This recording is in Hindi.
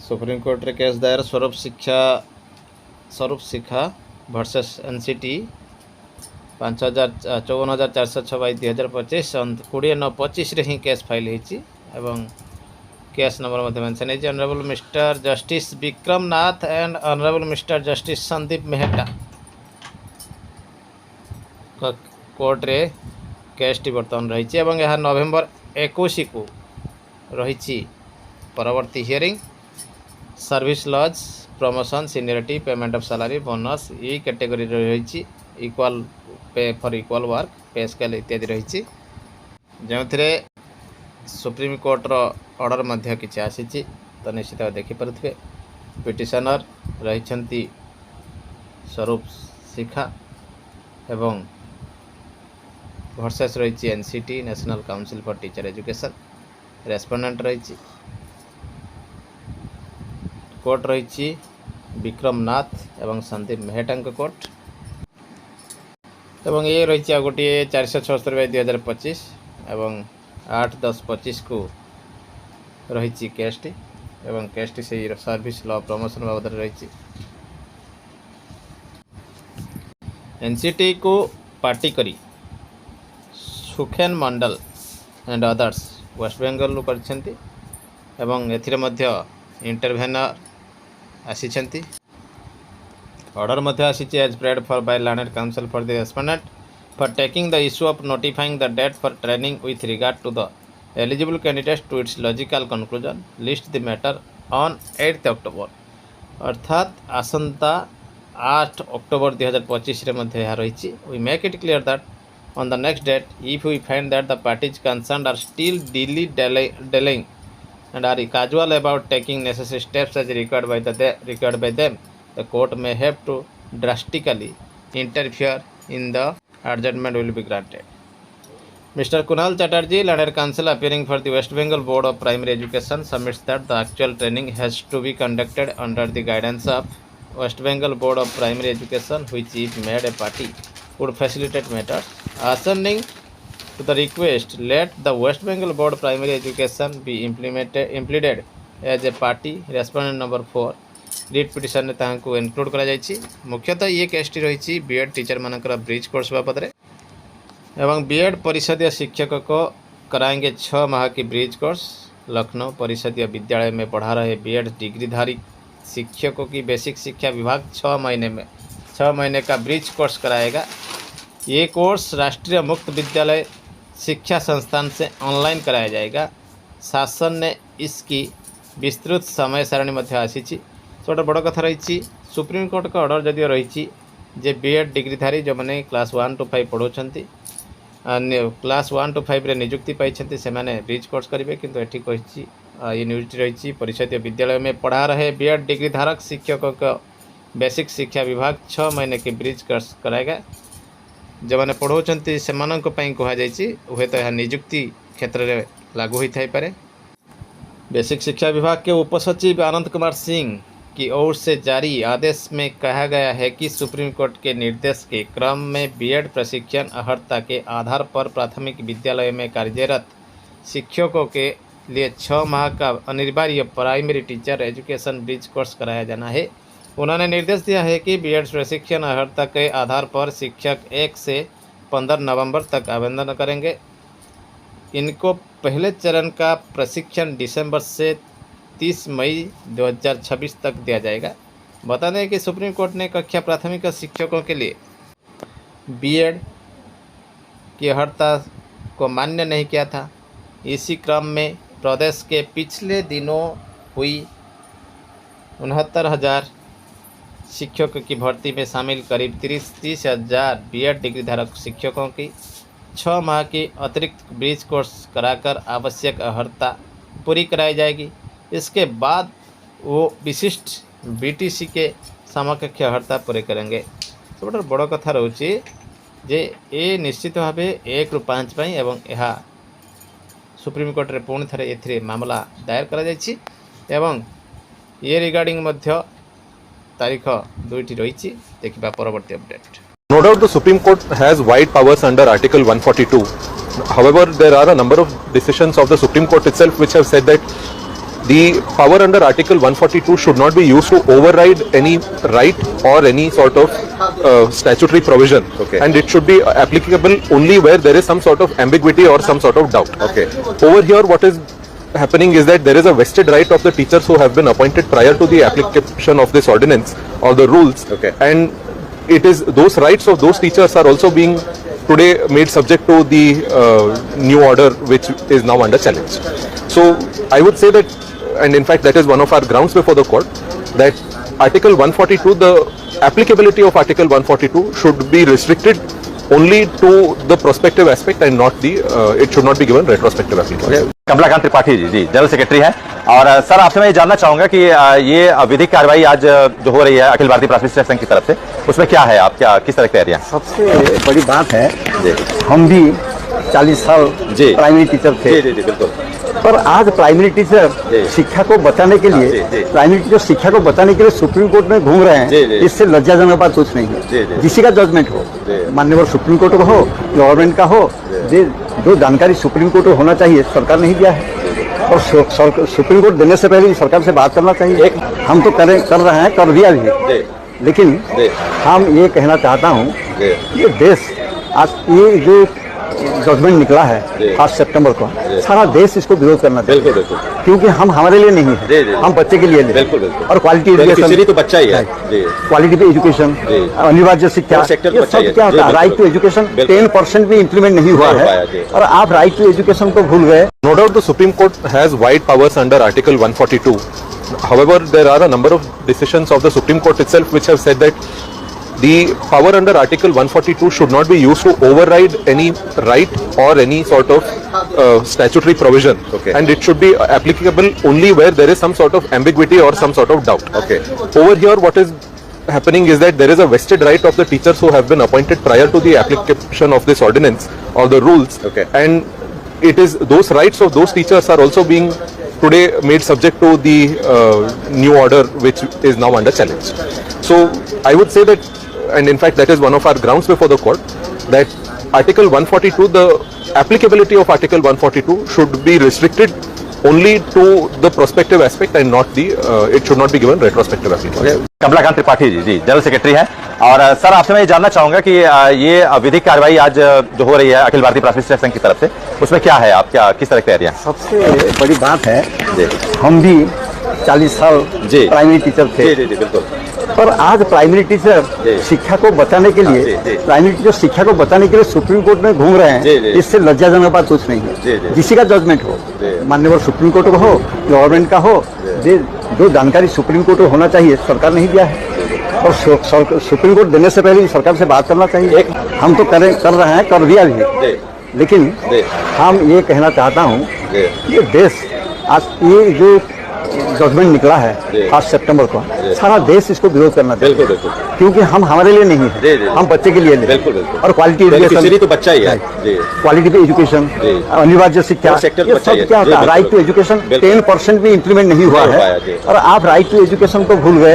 सुप्रीम कोर्ट रे केस दायर स्वरूप शिखा वर्सेस एनसीटी 54,406/2025 20/9/25 रे ही केस फाइल होती एवं केस नंबर मेंशन है honourable mister justice Vikram Nath and honourable mister justice Sandeep Mehta court रे केस टी बर्तमान रही यह नवेम्बर 21 को रही परवर्ती hearing service laws promotion seniority payment of salary bonus ये कैटेगरी रही equal pay for equal work pay scale इत्यादि रही जो सुप्रीम कोर्ट रो ऑर्डर मध्य किसी आसी तो निश्चित भाव देखिपे पिटिशनर रही स्वरूप शिखा एवं वर्सेस रही NCT national council for teacher education respondent रही कोर्ट रही विक्रम नाथ एवं संदीप मेहटा कोर्ट एवं ये रही आ गोटे 476/2025 एवं 8/10/25 को रही केस टी एवं केस टी से सर्विस लॉ प्रमोशन बाबद रही एनसीटी को पार्टी करी सुखेन मंडल एंड अदर्स वेस्ट बेंगल एवं एथिरे मध्य इंटरभेनर आसी ऑर्डर मध्य आसी as prayed for by learned counsel for the respondent for taking the issue of notifying the date for training with regard to the eligible candidates to its logical conclusion list the matter on 8 October अर्थात आसंता 8 अक्टोबर 2025 रे मध्य रही we make it clear that on the next date if we find that the parties concerned are still delaying and are casual about taking necessary steps as required by them, the court may have to drastically interfere in the adjournment will be granted. Mr. Kunal Chatterjee, learned counsel appearing for the West Bengal Board of Primary Education, submits that the actual training has to be conducted under the guidance of West Bengal Board of Primary Education, which if made a party would facilitate matters. Ascending to the request, let the West Bengal Board Primary Education be implemented as a party. Respondent number 4 writ petition ने तांको इनक्लूड करा जायछि। मुख्यतः ये केस टी रही बीएड टीचर मानकर ब्रिज कोर्स बाबद रे एवं बीएड परिषदीय शिक्षक को कराएंगे 6 माह की ब्रिज कोर्स। लखनऊ परिषदीय विद्यालय में पढ़ा रहे बीएड डिग्रीधारी शिक्षकों की बेसिक शिक्षा विभाग 6 महीने का ब्रिज कोर्स कराएगा। ये कोर्स राष्ट्रीय मुक्त विद्यालय शिक्षा संस्थान से ऑनलाइन कराया जाएगा। शासन ने इसकी विस्तृत समय सारणी मध्य आसी छोटा बड़ कथा रही सुप्रीम कोर्ट का ऑर्डर जदिव रही जे बीएड डिग्रीधारी जो मैंने क्लास 1 to 5 पढ़ाऊँच क्लास 1 to 5 रे नियुक्ति पाई से ब्रिज कोर्स करेंगे किंतु एठी कही ये न्यूज रही परिषदीय विद्यालय में पढ़ा रहे बीएड डिग्रीधारक शिक्षकों का बेसिक शिक्षा विभाग 6 महीने की ब्रिज कोर्स कराएगा। जो मैंने पढ़ाऊँच से कहुई हुए तो यह नियुक्ति क्षेत्र में लागू होता है। बेसिक शिक्षा विभाग के उपसचिव आनंद कुमार सिंह की ओर से जारी आदेश में कहा गया है कि सुप्रीम कोर्ट के निर्देश के क्रम में बीएड प्रशिक्षण अर्हता के आधार पर प्राथमिक विद्यालय में कार्यरत शिक्षकों के लिए 6 माह का अनिवार्य primary teacher education bridge course कराया जाना है। उन्होंने निर्देश दिया है कि बीएड प्रशिक्षण अर्हता के आधार पर शिक्षक 1 से 15 नवंबर तक आवेदन करेंगे। इनको पहले चरण का प्रशिक्षण दिसंबर से 30 मई 2026 तक दिया जाएगा। बता दें कि सुप्रीम कोर्ट ने कक्षा प्राथमिक शिक्षकों के लिए बीएड की अर्हता को मान्य नहीं किया था। इसी क्रम में प्रदेश के पिछले दिनों हुई 69,000 शिक्षकों की भर्ती में शामिल करीब 30,000 बीएड डिग्रीधारक शिक्षकों की 6 माह की अतिरिक्त ब्रिज कोर्स कराकर आवश्यक अर्हता पूरी कराई जाएगी। इसके बाद वो विशिष्ट बीटीसी के समकक्ष अर्हता पूरे करेंगे। सब बड़ कथा रोचे जे ए निश्चित भाव 1 ରୁ 5 पाई एवं यह सुप्रीम कोर्ट रे पुणी थे ए मामला दायर करा जायछि एवं ये रिगार्डिंग मध्य तारीख 2 रही देखा परवर्ती update. No doubt the Supreme Court has wide powers under Article 142. However, there are a number of decisions of the Supreme Court itself which have said that the power under Article 142 should not be used to override any right or any sort of statutory provision. Okay. And it should be applicable only where there is some sort of ambiguity or some sort of doubt. Okay. Over here, what is happening is that there is a vested right of the teachers who have been appointed prior to the application of this ordinance or the rules. Okay. And it is those rights of those teachers are also being today made subject to the new order which is now under challenge. So I would say that, and in fact that is one of our grounds before the court, that Article 142, the applicability of Article 142 should be restricted only to the prospective aspect and not the, it should not be given retrospective application. Kamalakant Tripathi ji general secretary हैं। और सर आपसे मैं ये जानना चाहूंगा कि ये विधिक कार्रवाई आज जो हो रही है अखिल भारतीय प्राथमिक शिक्षक संघ की तरफ से, उसमें क्या है, आप क्या किस तरह की तैयारियां? सबसे बड़ी बात है जी हम भी 40 साल जी प्राइमरी टीचर थे, जी बिल्कुल। पर आज प्राइमरी टीचर जी। शिक्षा को बचाने के लिए, जी। प्राइमरी टीचर शिक्षा को बचाने के लिए सुप्रीम कोर्ट में घूम रहे जी। हैं। इससे लज्जाजनक बात कुछ नहीं जी। है। किसी का जजमेंट हो, जी। माननीय सुप्रीम कोर्ट का हो, गवर्नमेंट का हो, जो जानकारी सुप्रीम कोर्ट को होना चाहिए सरकार नहीं दिया है। और सुप्रीम कोर्ट देने से पहले सरकार से बात करना चाहिए। हम तो कर रहे हैं, कर दिया भी, लेकिन हम ये कहना चाहता हूँ ये देश आज ये जो जजमेंट निकला है 5 सितंबर को, सारा देश इसको विरोध करना चाहिए। बिल्कुल। क्योंकि हम हमारे लिए नहीं है, हम बच्चे के लिए हैं। बिल्कुल। और क्वालिटी एजुकेशन तो बच्चा ही है। क्वालिटी पे एजुकेशन, अनिवार्य शिक्षा, ये सब क्या होता है? राइट टू एजुकेशन 10% भी इम्प्लीमेंट नहीं हुआ है और आप राइट टू एजुकेशन को भूल गए। No doubt the Supreme Court has wide powers under Article 142. However, there are a number of decisions of the Supreme Court itself which have said that the power under Article 142 should not be used to override any right or any sort of statutory provision. Okay. And it should be applicable only where there is some sort of ambiguity or some sort of doubt. Okay. Over here, what is happening is that there is a vested right of the teachers who have been appointed prior to the application of this ordinance or the rules. Okay. And it is those rights of those teachers are also being today made subject to the new order which is now under challenge. So I would say that, and in fact that is one of our grounds before the court, that Article 142, the applicability of Article 142 should be restricted only to the prospective aspect and not the, it should not be given retrospective application. Kamalakant Tripathi ji general secretary हैं। और सर आपसे मैं ये जानना चाहूंगा कि ये विधिक कार्रवाई आज जो हो रही है अखिल भारतीय प्राथमिक शिक्षक संघ की तरफ से, उसमें क्या है, आप क्या किस तरह की तैयारियां? सबसे बड़ी बात है जी हम भी 40 साल जी प्राइमरी टीचर थे, जी बिल्कुल। पर आज प्राइमरी टीचर शिक्षा को बचाने के लिए, प्राइमरी टीचर शिक्षा को बचाने के लिए सुप्रीम कोर्ट में घूम रहे हैं। इससे लज्जाजनक बात कुछ नहीं है। किसी का जजमेंट हो, माननीय सुप्रीम कोर्ट का हो, गवर्नमेंट का हो, जो जानकारी सुप्रीम कोर्ट को होना चाहिए सरकार नहीं दिया है। और सुप्रीम कोर्ट देने से पहले सरकार से बात करना चाहिए। हम तो कर रहे हैं, कर दिया भी, लेकिन हम ये कहना चाहता हूँ ये देश आज ये जो जजमेंट निकला है 5 सितंबर को, सारा देश इसको विरोध करना चाहिए। बिल्कुल। क्योंकि हम हमारे लिए नहीं है, हम बच्चे के लिए हैं। बिल्कुल। और क्वालिटी एजुकेशन तो बच्चा ही है। क्वालिटी पे एजुकेशन, अनिवार्य शिक्षा, ये सब क्या होता है? राइट टू एजुकेशन 10% भी इम्प्लीमेंट नहीं हुआ है और आप राइट टू एजुकेशन को भूल गए।